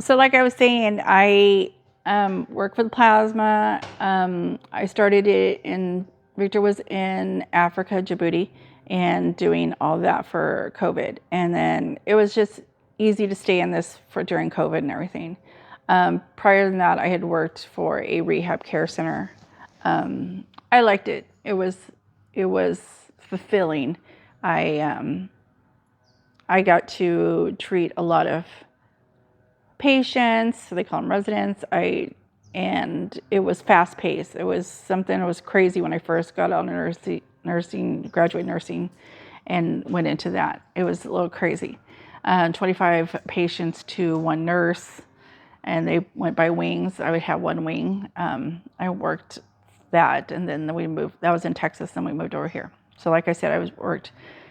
So like I was saying, I work for the plasma. I started it Victor was in Africa, Djibouti, and doing all that for COVID. And then it was just easy to stay in this for during COVID and everything. Prior to that, I had worked for a rehab care center. I liked it. It was fulfilling. I got to treat a lot of patients, so they call them residents. And it was fast paced. It was something that was crazy when I first got out of graduate nursing, and went into that. It was a little crazy. 25 patients to one nurse, and they went by wings. I would have one wing. I worked that, and then we moved. That was in Texas, and we moved over here. So, like I said,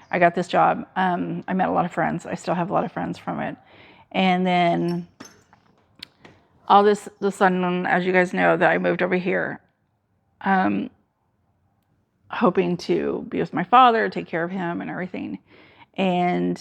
I got this job. I met a lot of friends. I still have a lot of friends from it. And then all the sudden, as you guys know, that I moved over here, hoping to be with my father, take care of him and everything. And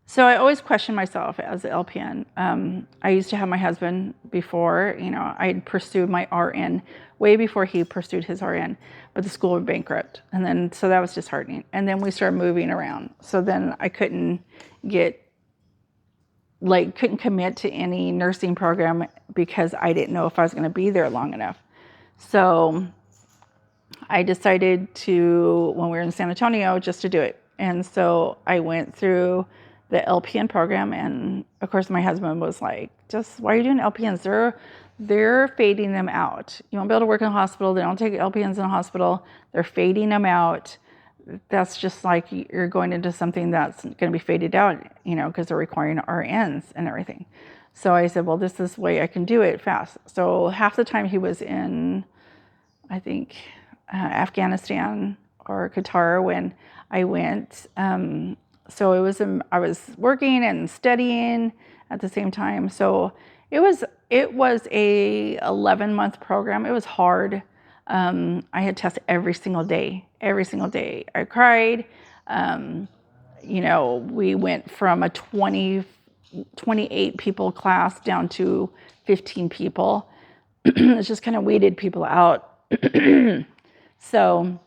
so I always questioned myself as an LPN. I used to have my husband before, I had pursued my RN way before he pursued his RN, but the school went bankrupt. And then, so that was disheartening. And then we started moving around. So then I couldn't commit to any nursing program because I didn't know if I was going to be there long enough. So I decided to, when we were in San Antonio, just to do it. And so I went through the LPN program, and of course my husband was like, just, why are you doing LPNs? They're fading them out. You won't be able to work in a hospital. They don't take LPNs in a hospital. They're fading them out. That's just like you're going into something that's going to be faded out, because they're requiring RNs and everything. So I said, well, this is the way I can do it fast. So half the time he was in, I think, Afghanistan or Qatar when I went. So I was working and studying at the same time. So it was a 11-month program. It was hard. I had tests every single day. I cried. We went from a 28 people class down to 15 people. It's just kind of weeded people out. So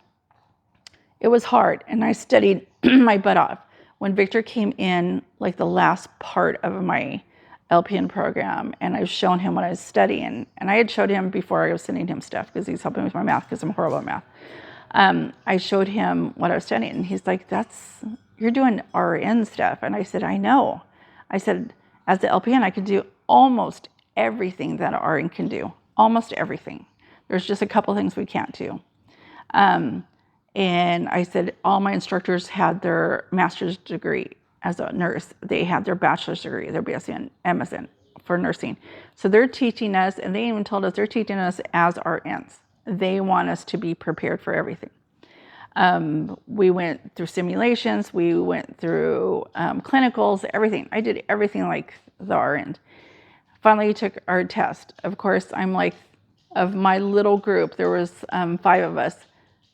it was hard, and I studied my butt off. When Victor came in, like the last part of my LPN program, and I was showing him what I was studying, and I had showed him before I was sending him stuff because he's helping with my math because I'm horrible at math. I showed him what I was studying, and he's like, you're doing RN stuff. And I said, I know. I said, as the LPN, I could do almost everything that an RN can do, almost everything. There's just a couple things we can't do. And I said, all my instructors had their master's degree as a nurse. They had their bachelor's degree, their BSc and MSN for nursing. So they're teaching us, and they even told us they're teaching us as RNs. They want us to be prepared for everything. We went through simulations. We went through clinicals, everything. I did everything like the RN. Finally, we took our test. Of course, I'm like, of my little group, there was 5 of us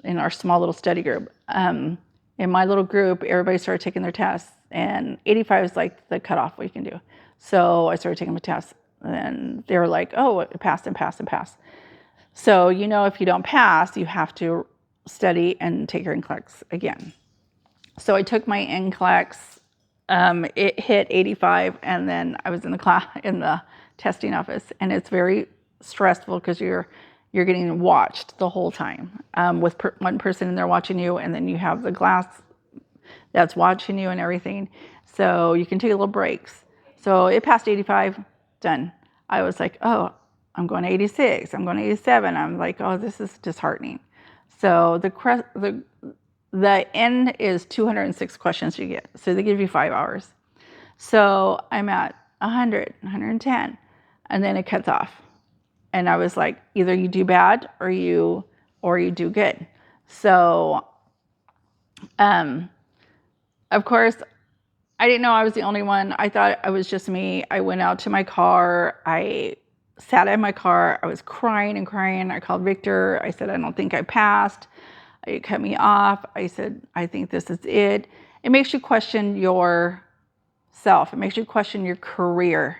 in our small little study group. In my little group, everybody started taking their tests, and 85 is like the cutoff what you can do. So I started taking my tests, and they were like, oh, pass and pass and pass. So, if you don't pass, you have to study and take your NCLEX again. So I took my NCLEX. It hit 85, and then I was in the testing office, and it's very stressful because you're getting watched the whole time with one person in there watching you, and then you have the glass that's watching you and everything. So you can take little breaks. So it passed 85, done. I was like, oh, I'm going to 86. I'm going to 87. I'm like, oh, this is disheartening. So the end is 206 questions you get. So they give you 5 hours. So I'm at 100, 110, and then it cuts off. And I was like, either you do bad or you do good. So, of course, I didn't know I was the only one. I thought it was just me. I went out to my car. I sat in my car. I was crying and crying. I called Victor. I said, I don't think I passed. It cut me off. I said, I think this is it. It makes you question yourself. It makes you question your career.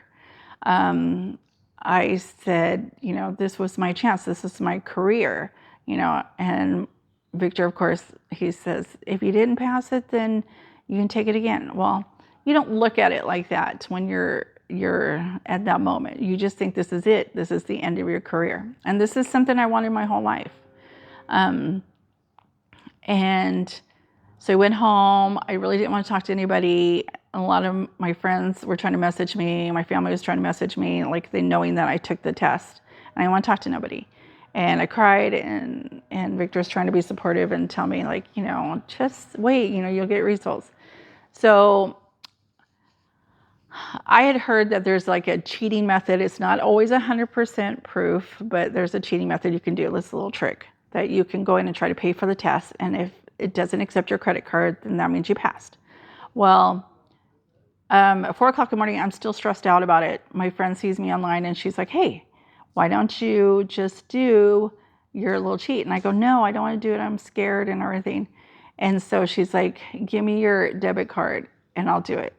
I said, this was my chance. This is my career, and Victor, of course, he says, if you didn't pass it, then you can take it again. Well, you don't look at it like that when you're at that moment. You just think this is it. This is the end of your career. And this is something I wanted my whole life. And so I went home. I really didn't want to talk to anybody. A lot of my friends were trying to message me. My family was trying to message me, like they knowing that I took the test. And I didn't want to talk to nobody. And I cried, and Victor's trying to be supportive and tell me, like, just wait, you'll get results. So I had heard that there's like a cheating method. It's not always 100% proof, but there's a cheating method you can do. This little trick that you can go in and try to pay for the test. And if it doesn't accept your credit card, then that means you passed. Well, at 4 o'clock in the morning, I'm still stressed out about it. My friend sees me online and she's like, hey, why don't you just do your little cheat? And I go, no, I don't want to do it. I'm scared and everything. And so she's like, give me your debit card and I'll do it.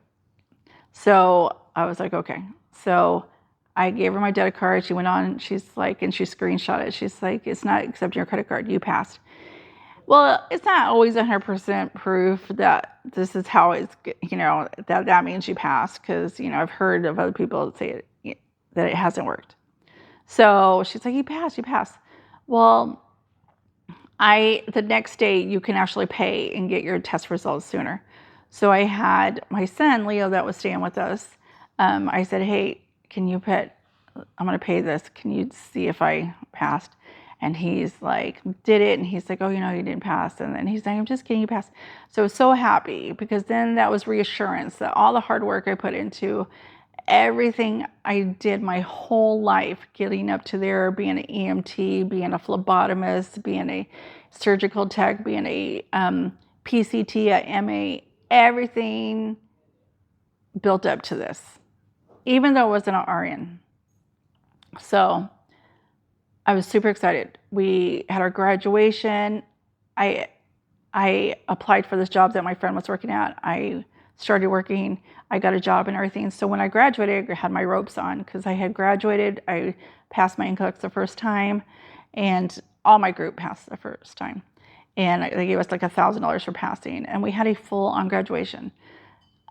So I was like, okay. So I gave her my debit card. She went on, she's like, and she screenshot it. She's like, it's not accepting your credit card. You passed. Well, it's not always 100% proof that this is how it's, that means you passed. Because, I've heard of other people say that it hasn't worked. So she's like, you passed. Well, the next day you can actually pay and get your test results sooner. So I had my son, Leo, that was staying with us. I said, hey, I'm going to pay this. Can you see if I passed? And he's like, did it. And he's like, oh, you didn't pass. And then he's like, I'm just kidding, you passed. So I was so happy because then that was reassurance that all the hard work I put into everything I did my whole life, getting up to there, being an EMT, being a phlebotomist, being a surgical tech, being a PCT, a MA, everything built up to this, even though it wasn't an RN. So I was super excited. We had our graduation. I applied for this job that my friend was working at. I started working. I got a job and everything. So when I graduated, I had my ropes on because I had graduated. I passed my NCLEX the first time, and all my group passed the first time. And they gave us like $1,000 for passing. And we had a full-on graduation.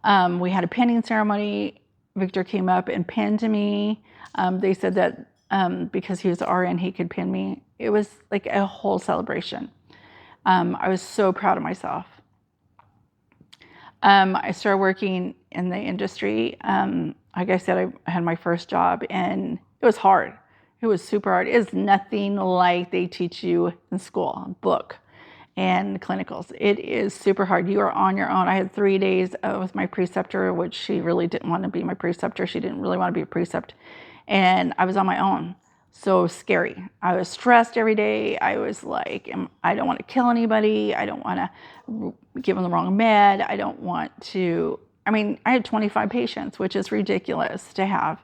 We had a pinning ceremony. Victor came up and pinned me. They said that because he was RN, he could pin me. It was like a whole celebration. I was so proud of myself. I started working in the industry. Like I said, I had my first job, and it was hard. It was super hard. It's nothing like they teach you in school, book and clinicals. It is super hard. You are on your own. I had 3 days with my preceptor, which she really didn't want to be my preceptor. She didn't really want to be a precept. And I was on my own. So scary. I was stressed every day. I was like, I don't want to kill anybody. I don't want to give them the wrong med. I don't want to, I had 25 patients, which is ridiculous to have.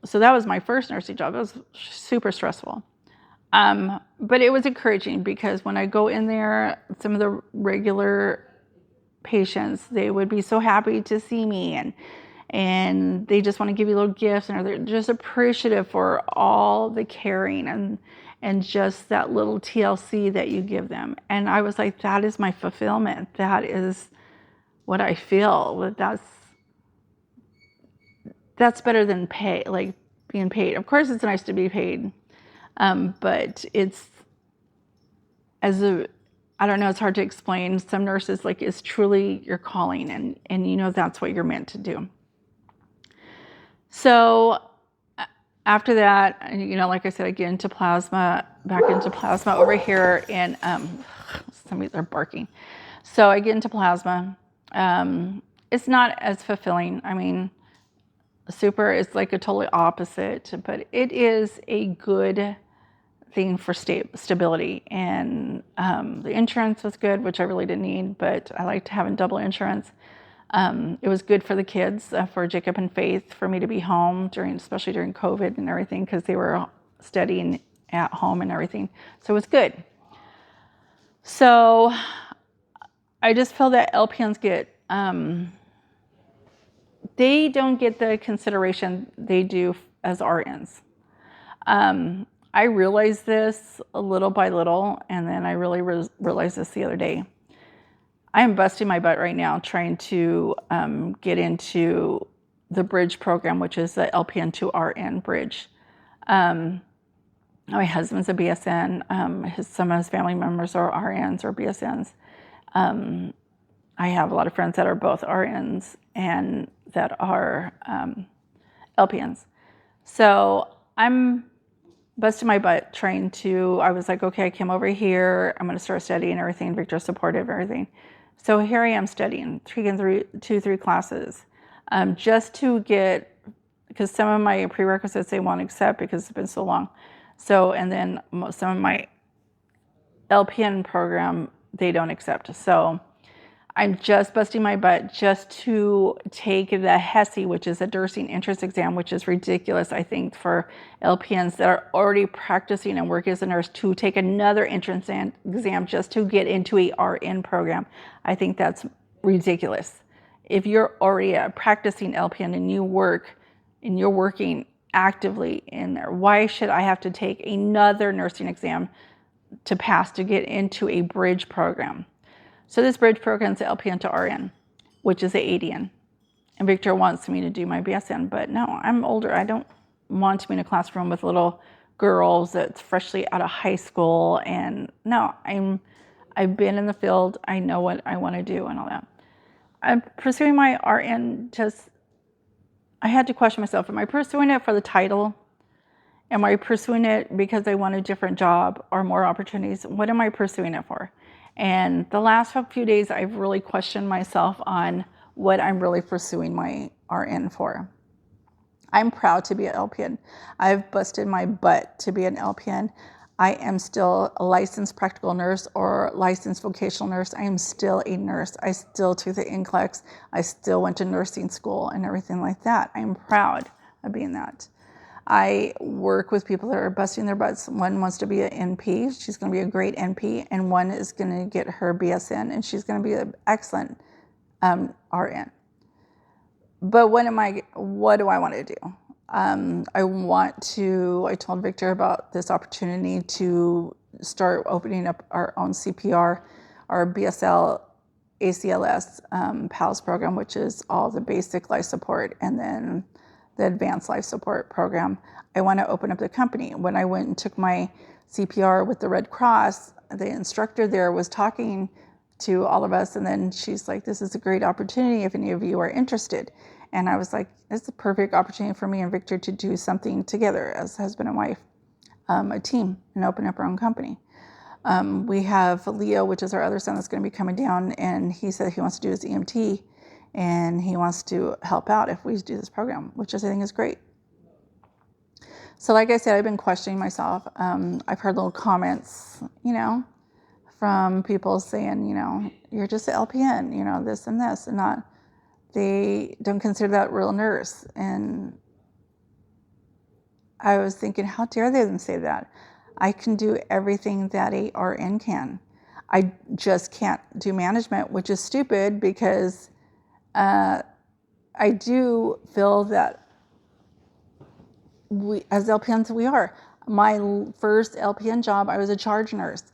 So that was my first nursing job. It was super stressful. But it was encouraging because when I go in there, some of the regular patients, they would be so happy to see me, and they just want to give you little gifts, and they're just appreciative for all the caring and just that little TLC that you give them. And I was like, that is my fulfillment. That is what I feel. That's better than pay, like being paid. Of course, it's nice to be paid. But it's I don't know, it's hard to explain. Some nurses, like, it's truly your calling, and that's what you're meant to do. So after that, like I said, I get into plasma, back into plasma over here, and somebody's are barking. So I get into plasma. It's not as fulfilling. Super is like a totally opposite, but it is a good thing for stability. And the insurance was good, which I really didn't need, but I liked having double insurance. It was good for the kids, for Jacob and Faith, for me to be home especially during COVID and everything, because they were studying at home and everything. So it was good. So I just feel that LPNs get they don't get the consideration they do as RNs. I realized this a little by little, and then I really realized this the other day. I am busting my butt right now trying to get into the bridge program, which is the LPN to RN bridge. My husband's a BSN. Some of his family members are RNs or BSNs. I have a lot of friends that are both RNs and that are LPNs. So I'm busting my butt trying to, I was like, okay, I came over here. I'm going to start studying everything. Victor's supportive, everything. So here I am studying, taking 3 classes just to get, because some of my prerequisites they won't accept because it's been so long. So, and then some of my LPN program, they don't accept. So I'm just busting my butt just to take the HESI, which is a nursing entrance exam, which is ridiculous, I think, for LPNs that are already practicing and working as a nurse to take another entrance exam just to get into a RN program. I think that's ridiculous. If you're already a practicing LPN and you work and you're working actively in there, why should I have to take another nursing exam to pass to get into a bridge program? So this bridge program is the LPN to RN, which is the ADN. And Victor wants me to do my BSN, but no, I'm older. I don't want to be in a classroom with little girls that's freshly out of high school. And no, I've been in the field. I know what I want to do and all that. I'm pursuing my RN I had to question myself. Am I pursuing it for the title? Am I pursuing it because I want a different job or more opportunities? What am I pursuing it for? And the last few days, I've really questioned myself on what I'm really pursuing my RN for. I'm proud to be an LPN. I've busted my butt to be an LPN. I am still a licensed practical nurse or licensed vocational nurse. I am still a nurse. I still took the NCLEX. I still went to nursing school and everything like that. I'm proud of being that. I work with people that are busting their butts. One wants to be an NP. She's going to be a great NP. And one is going to get her BSN, and she's going to be an excellent RN. But what do I want to do? I told Victor about this opportunity to start opening up our own CPR, our BSL, ACLS, PALS program, which is all the basic life support, and then the advanced life support program. I want to open up the company. When I went and took my CPR with the Red Cross, the instructor there was talking to all of us, and then she's like, this is a great opportunity if any of you are interested. And I was like, it's a perfect opportunity for me and Victor to do something together as husband and wife, a team, and open up our own company. We have Leo, which is our other son that's going to be coming down, and he said he wants to do his EMT, and he wants to help out if we do this program, which I think is great. So like I said, I've been questioning myself. I've heard little comments, from people saying, you're just an LPN, this and this, and not, they don't consider that real nurse. And I was thinking, how dare they even say that? I can do everything that a RN can. I just can't do management, which is stupid because I do feel that we, as LPNs, we are. My first LPN job, I was a charge nurse.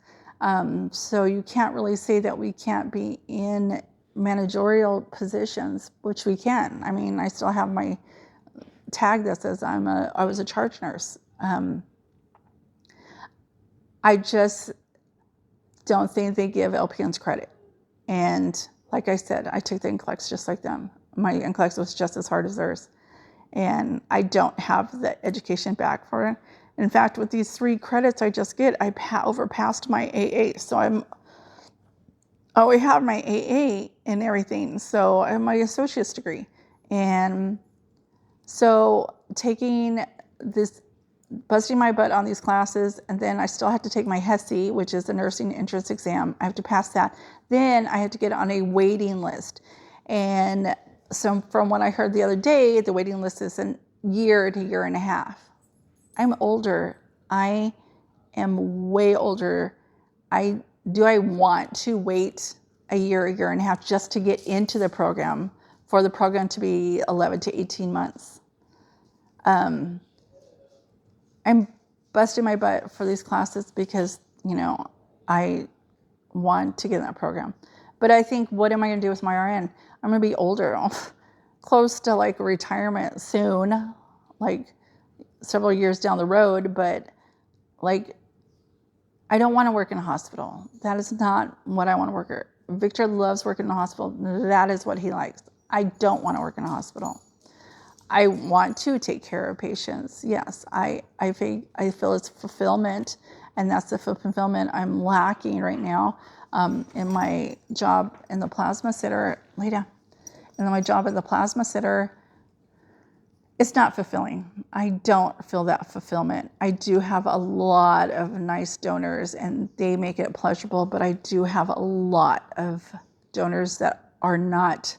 So you can't really say that we can't be in managerial positions, which we can. I mean, I still have my tag that says I was a charge nurse. I just don't think they give LPNs credit. And like I said, I took the NCLEX just like them. My NCLEX was just as hard as theirs. And I don't have the education back for it. In fact, with these 3 credits I just get, I overpassed my AA. So I have my AA and everything. So I have my associate's degree. And so taking this, busting my butt on these classes, and then I still have to take my HESI, which is the nursing entrance exam. I have to pass that. Then I have to get on a waiting list. And so from what I heard the other day, the waiting list is a year to year and a half. I'm older. I am way older. Do I want to wait a year and a half just to get into the program for the program to be 11 to 18 months. I'm busting my butt for these classes because, I want to get in that program. But I think, what am I going to do with my RN? I'm going to be older, close to like retirement soon, like several years down the road. But like, I don't want to work in a hospital. That is not what I want to work at. Victor loves working in a hospital. That is what he likes. I don't want to work in a hospital. I want to take care of patients. Yes, I feel it's fulfillment, and that's the fulfillment I'm lacking right now in my job in the plasma center. Lay down. And my job at the plasma center, it's not fulfilling. I don't feel that fulfillment. I do have a lot of nice donors, and they make it pleasurable, but I do have a lot of donors that are not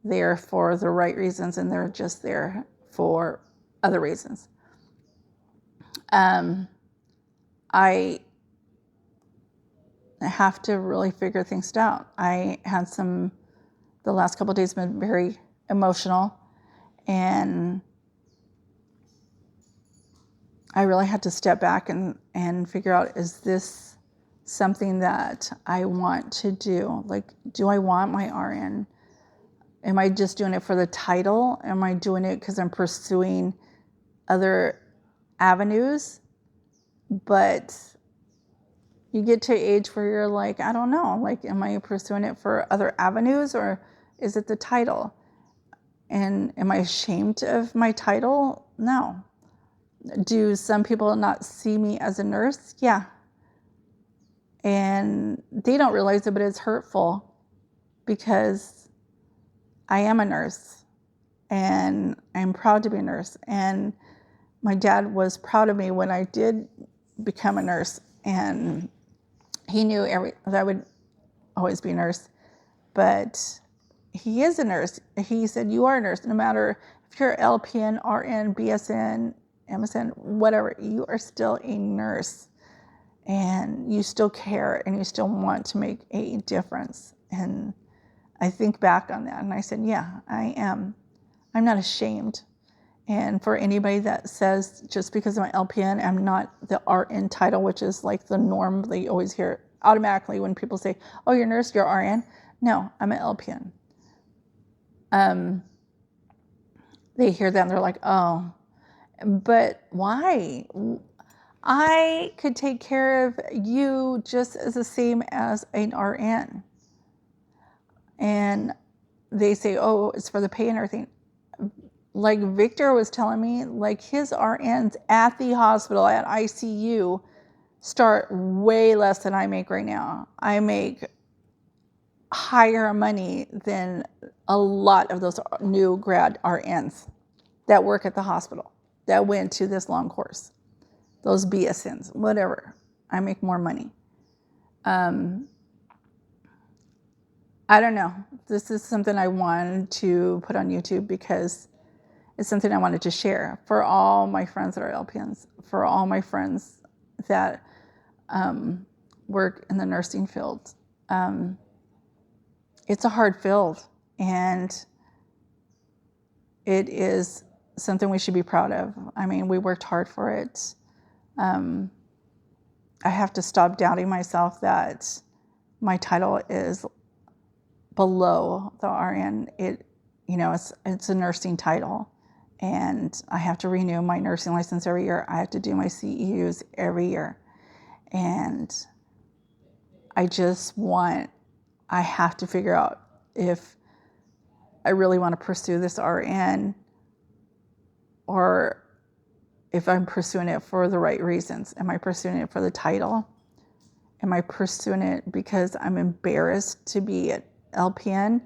there for the right reasons, and they're just there for other reasons. I have to really figure things out. I had the last couple of days been very emotional, and I really had to step back and figure out, is this something that I want to do? Like, do I want my RN? Am I just doing it for the title? Am I doing it because I'm pursuing other avenues? But you get to an age where you're like, I don't know, like, am I pursuing it for other avenues, or is it the title? And am I ashamed of my title? No. Do some people not see me as a nurse? Yeah. And they don't realize it, but it's hurtful because I am a nurse, and I'm proud to be a nurse. And my dad was proud of me when I did become a nurse, and he knew that I would always be a nurse. But he is a nurse. He said, you are a nurse. No matter if you're LPN, RN, BSN, MSN, whatever, you are still a nurse. And you still care, and you still want to make a difference. And I think back on that, and I said, yeah, I am. I'm not ashamed. And for anybody that says, just because I'm an LPN, I'm not the RN title, which is like the norm they always hear automatically when people say, oh, you're a nurse, you're RN. No, I'm an LPN. They hear that and they're like, oh, but why? I could take care of you just as the same as an RN. And they say, oh, it's for the pay and everything. Like Victor was telling me, like his RNs at the hospital, at ICU, start way less than I make right now. I make higher money than a lot of those new grad RNs that work at the hospital that went to this long course. Those BSNs, whatever. I make more money. I don't know. This is something I wanted to put on YouTube because it's something I wanted to share for all my friends that are LPNs, for all my friends that work in the nursing field. It's a hard field, and it is something we should be proud of. I mean, we worked hard for it. I have to stop doubting myself that my title is below the RN. It's a nursing title, and I have to renew my nursing license every year. I have to do my CEUs every year, and I have to figure out if I really want to pursue this RN, or if I'm pursuing it for the right reasons. Am I pursuing it for the title? Am I pursuing it because I'm embarrassed to be at LPN?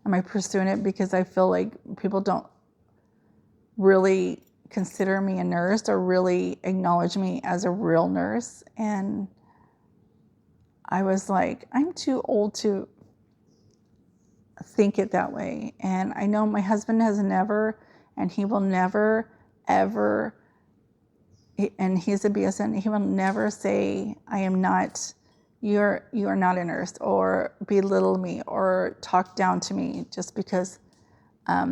Am I pursuing it because I feel like people don't really consider me a nurse or really acknowledge me as a real nurse? And I was like, I'm too old to think it that way. And I know my husband has never, and he will never, ever, and he's a BSN, he will never say, you are not a nurse, or belittle me or talk down to me just because I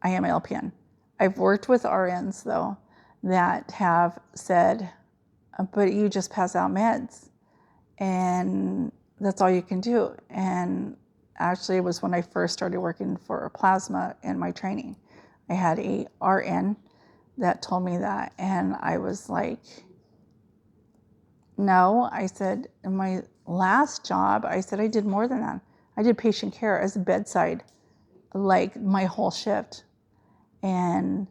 am LPN. I've worked with RNs though that have said, but you just pass out meds and that's all you can do. And actually it was when I first started working for plasma in my training. I had a RN that told me that, and I was like, no. I said, in my last job, I said I did more than that. I did patient care as a bedside, like my whole shift. And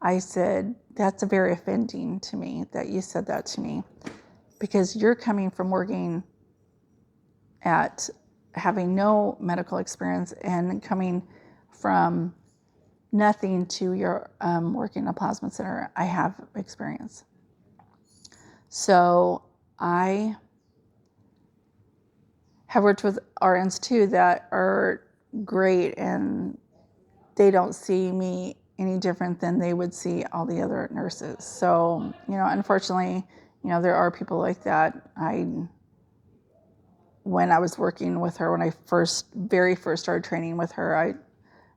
I said, that's very offending to me that you said that to me, because you're coming from working at having no medical experience and coming from nothing to your working in a plasma center. I have experience. So I have worked with RNs too that are great, and they don't see me any different than they would see all the other nurses. So, unfortunately, there are people like that. When I was working with her, when I very first started training with her, I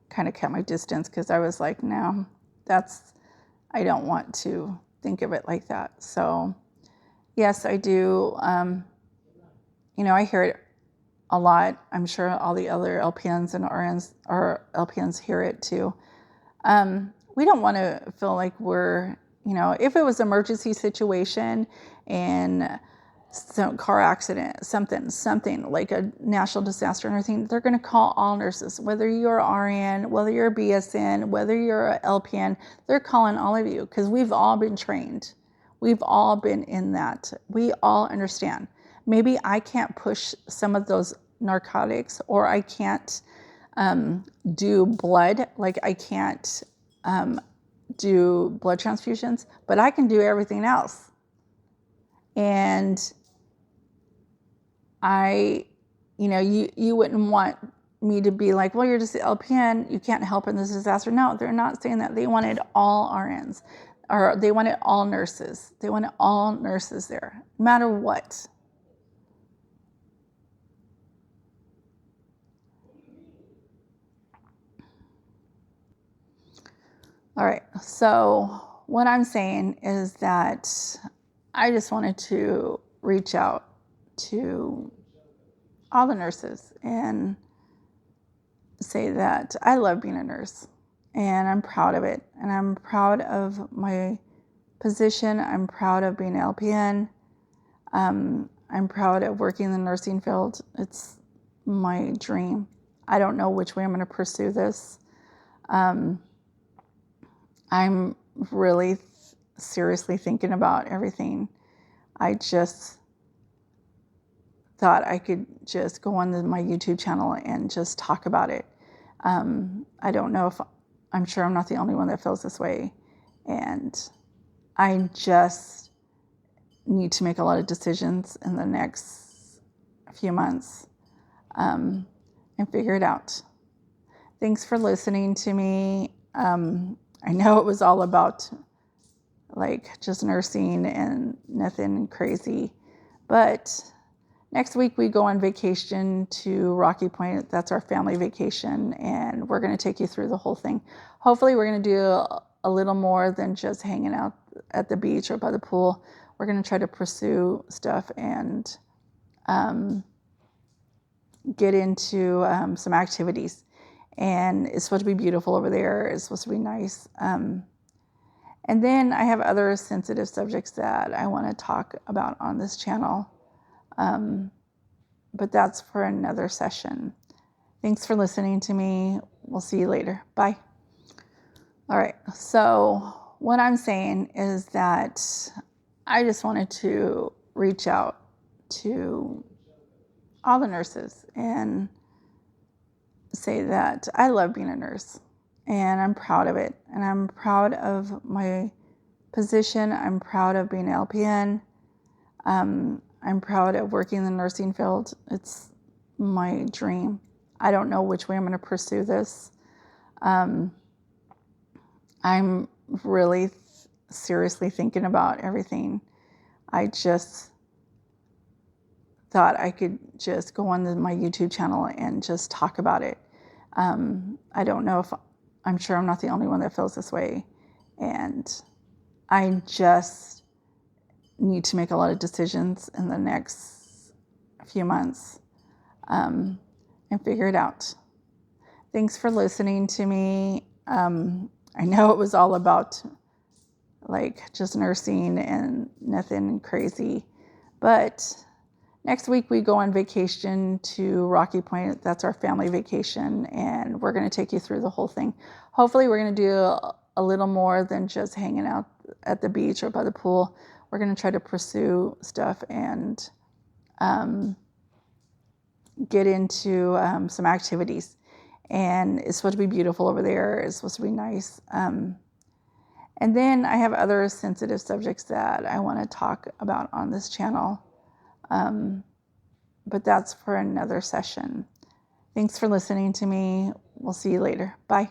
kind of kept my distance because I was like, no, I don't want to think of it like that. So, yes, I do. I hear it a lot. I'm sure all the other LPNs and RNs or LPNs hear it too. We don't want to feel like we're, if it was an emergency situation and some car accident, something like a national disaster and everything, they're going to call all nurses, whether you're RN, whether you're a BSN, whether you're a LPN, they're calling all of you because we've all been trained. We've all been in that. We all understand. Maybe I can't push some of those narcotics, or I can't do blood, like I can't do blood transfusions, but I can do everything else. And you wouldn't want me to be like, well, you're just the LPN, you can't help in this disaster. No, they're not saying that. They wanted all RNs, or they wanted all nurses. They wanted all nurses there, no matter what. All right, so what I'm saying is that I just wanted to reach out to all the nurses and say that I love being a nurse and I'm proud of it. And I'm proud of my position. I'm proud of being an LPN. I'm proud of working in the nursing field. It's my dream. I don't know which way I'm going to pursue this. I'm really seriously thinking about everything. I just thought I could just go on my YouTube channel and just talk about it. I don't know I'm sure I'm not the only one that feels this way. And I just need to make a lot of decisions in the next few months and figure it out. Thanks for listening to me. I know it was all about like just nursing and nothing crazy, but next week we go on vacation to Rocky Point. That's our family vacation, and we're going to take you through the whole thing. Hopefully we're going to do a little more than just hanging out at the beach or by the pool. We're going to try to pursue stuff and get into some activities. And it's supposed to be beautiful over there. It's supposed to be nice. And then I have other sensitive subjects that I want to talk about on this channel. But that's for another session. Thanks for listening to me. We'll see you later. Bye. All right. So what I'm saying is that I just wanted to reach out to all the nurses and say that I love being a nurse and I'm proud of it. And I'm proud of my position. I'm proud of being an LPN. I'm proud of working in the nursing field. It's my dream. I don't know which way I'm going to pursue this. I'm really seriously thinking about everything. I just thought I could just go on my YouTube channel and just talk about it. I don't know I'm sure I'm not the only one that feels this way. And I just need to make a lot of decisions in the next few months and figure it out. Thanks for listening to me. I know it was all about like just nursing and nothing crazy, but next week we go on vacation to Rocky Point. That's our family vacation, and we're going to take you through the whole thing. Hopefully we're going to do a little more than just hanging out at the beach or by the pool. We're going to try to pursue stuff and get into some activities. And it's supposed to be beautiful over there. It's supposed to be nice. And then I have other sensitive subjects that I want to talk about on this channel. But that's for another session. Thanks for listening to me. We'll see you later. Bye.